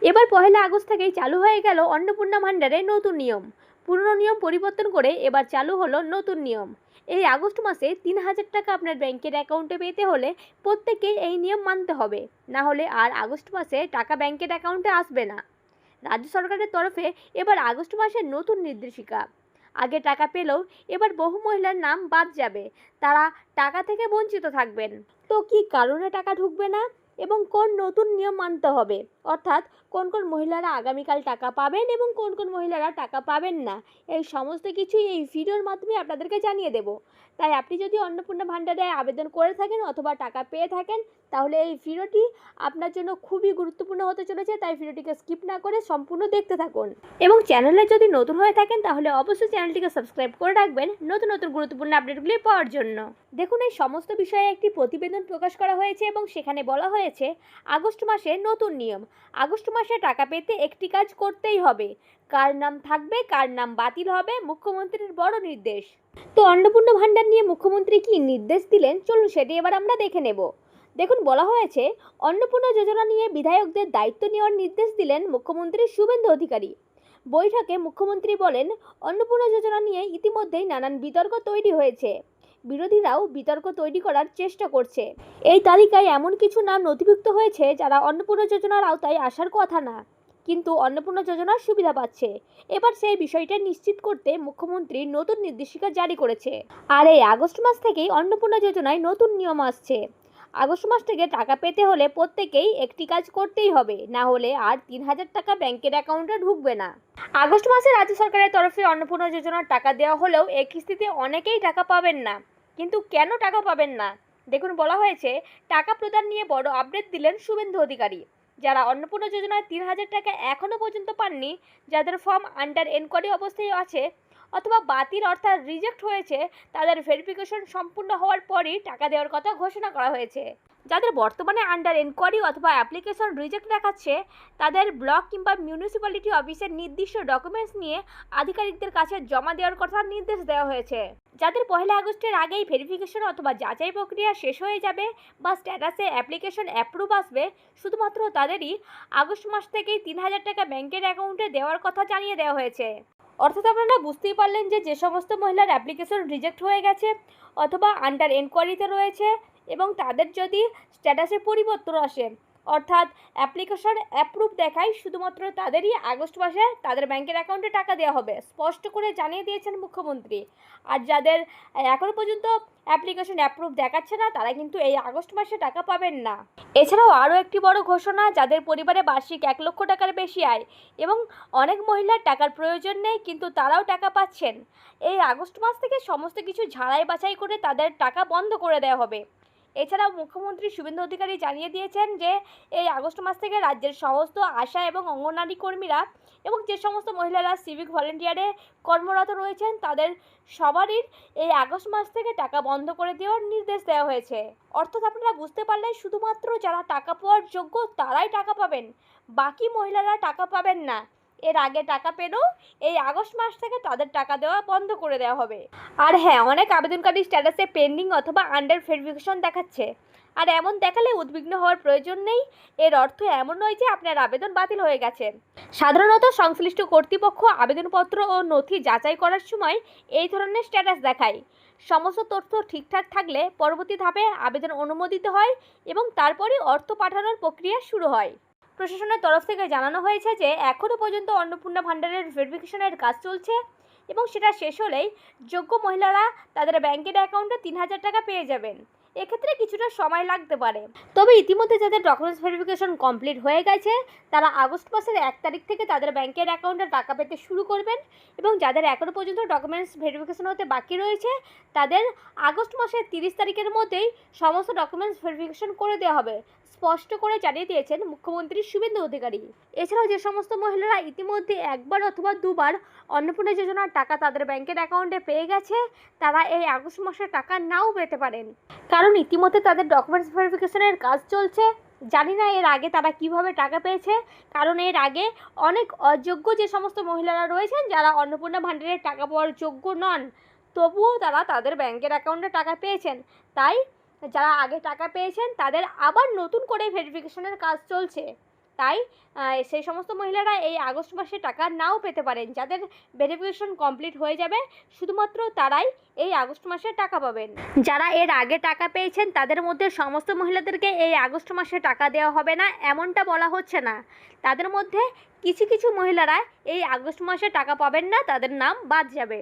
এবার 1 আগস্ট থেকেই চালু হয়ে গেল অন্নপূর্ণা ভাণ্ডারের নতুন নিয়ম। পুরনো নিয়ম পরিবর্তন করে এবার চালু হলো নতুন নিয়ম। এই আগস্ট মাসে 3,000 টাকা আপনার ব্যাংকের অ্যাকাউন্টে পেতে হলে প্রত্যেকেই এই নিয়ম মানতে হবে, না হলে আর আগস্ট মাসে টাকা ব্যাংকের অ্যাকাউন্টে আসবে না। রাজ্য সরকারের তরফে এবার আগস্ট মাসের নতুন নির্দেশিকা। আগে টাকা পেলেও এবার বহু মহিলার নাম বাদ যাবে, তারা টাকা থেকে বঞ্চিত থাকবেন। তো কি কারণে টাকা ঢুকবে না এবং কোন নতুন নিয়ম মানতে হবে, অর্থাৎ কোন কোন মহিলারা আগামীকাল টাকা পাবেন এবং কোন কোন মহিলারা টাকা পাবেন না, এই সমস্ত কিছুই এই ভিডিওর মাধ্যমে আপনাদেরকে জানিয়ে দেব। তাই আপনি যদি অন্নপূর্ণা ভাণ্ডারে আবেদন করে থাকেন অথবা টাকা পেয়ে থাকেন, তাহলে এই ভিডিওটি আপনার জন্য খুবই গুরুত্বপূর্ণ হতে চলেছে। তাই ভিডিওটিকে স্কিপ না করে সম্পূর্ণ দেখতে থাকুন এবং চ্যানেলে যদি নতুন হয়ে থাকেন তাহলে অবশ্যই চ্যানেলটিকে সাবস্ক্রাইব করে রাখবেন নতুন নতুন গুরুত্বপূর্ণ আপডেটগুলি পাওয়ার জন্য। দেখুন, এই সমস্ত বিষয়ে একটি প্রতিবেদন প্রকাশ করা হয়েছে এবং সেখানে বলা হয়েছে আগস্ট মাসে নতুন নিয়ম। আগস্ট মাসে টাকা পেতে একটি কাজ করতেই হবে, কার নাম থাকবে কার নাম বাতিল হবে, মুখ্যমন্ত্রীর বড় নির্দেশ। তো অন্নপূর্ণা ভাণ্ডার নিয়ে মুখ্যমন্ত্রী কি নির্দেশ দিলেন, চলুন সেটি এবার আমরা দেখে নেব। দেখুন, বলা হয়েছে অন্নপূর্ণা যোজনা নিয়ে বিধায়কদের দায়িত্ব নেওয়ার নির্দেশ দিলেন মুখ্যমন্ত্রী শুভেন্দু অধিকারী। বৈঠকে মুখ্যমন্ত্রী বলেন, অন্নপূর্ণা যোজনা নিয়ে ইতিমধ্যেই নানান বিতর্ক তৈরি হয়েছে, বিরোধীরাও বিতর্ক তৈরি করার চেষ্টা করছে। এই তালিকায় এমন কিছু নাম নথিভুক্ত হয়েছে যারা অন্নপূর্ণা যোজনার আওতায় আসার কথা না, কিন্তু অন্নপূর্ণা যোজনার সুবিধা পাচ্ছে। এবার সেই বিষয়টা নিশ্চিত করতে মুখ্যমন্ত্রী নতুন নির্দেশিকা জারি করেছে। আর এই আগস্ট মাস থেকেই অন্নপূর্ণা যোজনায় নতুন নিয়ম আসছে। আগস্ট মাস থেকে টাকা পেতে হলে প্রত্যেকেই একটি কাজ করতেই হবে, না হলে আর 3,000 টাকা ব্যাংকের অ্যাকাউন্টে ঢুকবে না। আগস্ট মাসে রাজ্য সরকারের তরফে অন্নপূর্ণা যোজনার টাকা দেওয়া হলেও এই কিস্তিতে অনেকেই টাকা পাবেন না। কিন্তু কেন টাকা পাবেন না? দেখুন, বলা হয়েছে টাকা প্রদান নিয়ে বড় আপডেট দিলেন শুভেন্দু অধিকারী। যারা অন্নপূর্ণা যোজনায় 3,000 টাকা এখনও পর্যন্ত পাননি, যাদের ফর্ম আন্ডার এনকোয়ারি অবস্থায় আছে অথবা বাতিল অর্থাৎ রিজেক্ট হয়েছে, তাদের ভেরিফিকেশন সম্পূর্ণ হওয়ার পরই টাকা দেওয়ার কথা ঘোষণা করা হয়েছে। যাদের বর্তমানে আন্ডার এনকোয়ারি অথবা অ্যাপ্লিকেশন রিজেক্ট দেখাচ্ছে, তাদের ব্লক কিংবা মিউনিসিপ্যালিটি অফিসের নির্দিষ্ট ডকুমেন্টস নিয়ে আধিকারিকদের কাছে জমা দেওয়ার কথা নির্দেশ দেওয়া হয়েছে। যাদের 1 আগস্টের আগেই ভেরিফিকেশন অথবা যাচাই প্রক্রিয়া শেষ হয়ে যাবে বা স্ট্যাটাসে অ্যাপ্লিকেশন অ্যাপ্রুভ আসবে, শুধুমাত্র তাদেরই আগস্ট মাস থেকেই 3,000 টাকা ব্যাংকের অ্যাকাউন্টে দেওয়ার কথা জানিয়ে দেওয়া হয়েছে। অর্থাৎ আপনারা বুঝতেই পারলেন যে সমস্ত মহিলার অ্যাপ্লিকেশন রিজেক্ট হয়ে গেছে অথবা আন্ডার এনকোয়ারিতে রয়েছে এবং তাদের যদি স্ট্যাটাসে পরিবর্তন আসে অর্থাৎ অ্যাপ্লিকেশন অ্যাপ্রুভ দেখায়, শুধুমাত্র তাদেরই আগস্ট মাসে তাদের ব্যাংকের অ্যাকাউন্টে টাকা দেওয়া হবে, স্পষ্ট করে জানিয়ে দিয়েছেন মুখ্যমন্ত্রী। আর যাদের এখনও পর্যন্ত অ্যাপ্লিকেশন অ্যাপ্রুভ দেখাচ্ছে না, তারা কিন্তু এই আগস্ট মাসে টাকা পাবেন না। এছাড়াও আরও একটি বড় ঘোষণা, যাদের পরিবারে বার্ষিক 1 লক্ষ টাকার বেশি আয় এবং অনেক মহিলার টাকার প্রয়োজন নেই কিন্তু তারাও টাকা পাচ্ছেন, এই আগস্ট মাস থেকে সমস্ত কিছু ঝাড়াই বাছাই করে তাদের টাকা বন্ধ করে দেওয়া হবে। এছাড়াও মুখ্যমন্ত্রী শুভেন্দু অধিকারী জানিয়ে দিয়েছেন যে এই আগস্ট মাস থেকে রাজ্যের সমস্ত আশা এবং অঙ্গনওয়াড়ি কর্মীরা এবং যে সমস্ত মহিলারা সিভিক ভলেন্টিয়ারে কর্মরত রয়েছেন, তাদের সবারই এই আগস্ট মাস থেকে টাকা বন্ধ করে দেওয়ার নির্দেশ দেওয়া হয়েছে। অর্থাৎ আপনারা বুঝতে পারলেন, শুধুমাত্র যারা টাকা পাওয়ার যোগ্য তারাই টাকা পাবেন, বাকি মহিলারা টাকা পাবেন না। এর আগে টাকা পেলেও এই আগস্ট মাস থেকে তাদের টাকা দেওয়া বন্ধ করে দেওয়া হবে। আর হ্যাঁ, অনেক আবেদনকারী স্ট্যাটাসে পেন্ডিং অথবা আন্ডার ভেরিফিকেশন দেখাচ্ছে। আর এমন দেখালে উদ্বিগ্ন হওয়ার প্রয়োজন নেই। এর অর্থ এমন নয় যে আপনার আবেদন বাতিল হয়ে গেছে। সাধারণত সংশ্লিষ্ট কর্তৃপক্ষ আবেদনপত্র ও নথি যাচাই করার সময় এই ধরনের স্ট্যাটাস দেখায়। সমস্ত তথ্য ঠিকঠাক থাকলে পরবর্তী ধাপে আবেদন অনুমোদিত হয় এবং তারপরে অর্থ পাঠানোর প্রক্রিয়া শুরু হয়। প্রশাসনের তরফ থেকে জানানো হয়েছে যে এখনও পর্যন্ত অন্নপূর্ণা ভাণ্ডারের ভেরিফিকেশনের কাজ চলছে এবং সেটা শেষ হলেই যোগ্য মহিলারা তাদের ব্যাংকের অ্যাকাউন্টে 3,000 টাকা পেয়ে যাবেন। এক্ষেত্রে কিছুটা সময় লাগতে পারে, তবে ইতিমধ্যে যাদের ডকুমেন্টস ভেরিফিকেশন কমপ্লিট হয়ে গেছে তারা আগস্ট মাসের 1 তারিখ থেকে তাদের ব্যাংকের অ্যাকাউন্টে টাকা পেতে শুরু করবেন এবং যাদের এখনও পর্যন্ত ডকুমেন্টস ভেরিফিকেশন হতে বাকি রয়েছে তাদের আগস্ট মাসের 30 তারিখের মধ্যেই সমস্ত ডকুমেন্টস ভেরিফিকেশন করে দেওয়া হবে, স্পষ্ট করে জানিয়ে দিয়েছেন মুখ্যমন্ত্রী শুভেন্দু অধিকারী। এছাড়াও যে সমস্ত মহিলারা ইতিমধ্যে একবার অথবা দুবার অন্নপূর্ণা যোজনার টাকা তাদের ব্যাংকের অ্যাকাউন্টে পেয়ে গেছে, তারা এই আগস্ট মাসে টাকা নাও পেতে পারেন, কারণ ইতিমধ্যে তাদের ডকুমেন্টস ভেরিফিকেশনের কাজ চলছে। জানি না এর আগে তারা কিভাবে টাকা পেয়েছে, কারণ এর আগে অনেক অযোগ্য যে সমস্ত মহিলারা রয়েছেন যারা অন্নপূর্ণা ভাণ্ডারের টাকা পাওয়ার যোগ্য নন, তবুও তারা তাদের ব্যাংকের অ্যাকাউন্টে টাকা পেয়েছেন। তাই যারা আগে টাকা পেয়েছেন তাদের আবার নতুন করে ভেরিফিকেশনের কাজ চলছে। তাই সেই সমস্ত মহিলারা এই আগস্ট মাসে টাকা নাও পেতে পারেন। যাদের ভেরিফিকেশন কমপ্লিট হয়ে যাবে শুধুমাত্র তারাই এই আগস্ট মাসে টাকা পাবেন। যারা এর আগে টাকা পেয়েছেন তাদের মধ্যে সমস্ত মহিলাদেরকে এই আগস্ট মাসে টাকা দেওয়া হবে না এমনটা বলা হচ্ছে না। তাদের মধ্যে কিছু কিছু মহিলারা এই আগস্ট মাসে টাকা পাবেন না, তাদের নাম বাদ যাবে।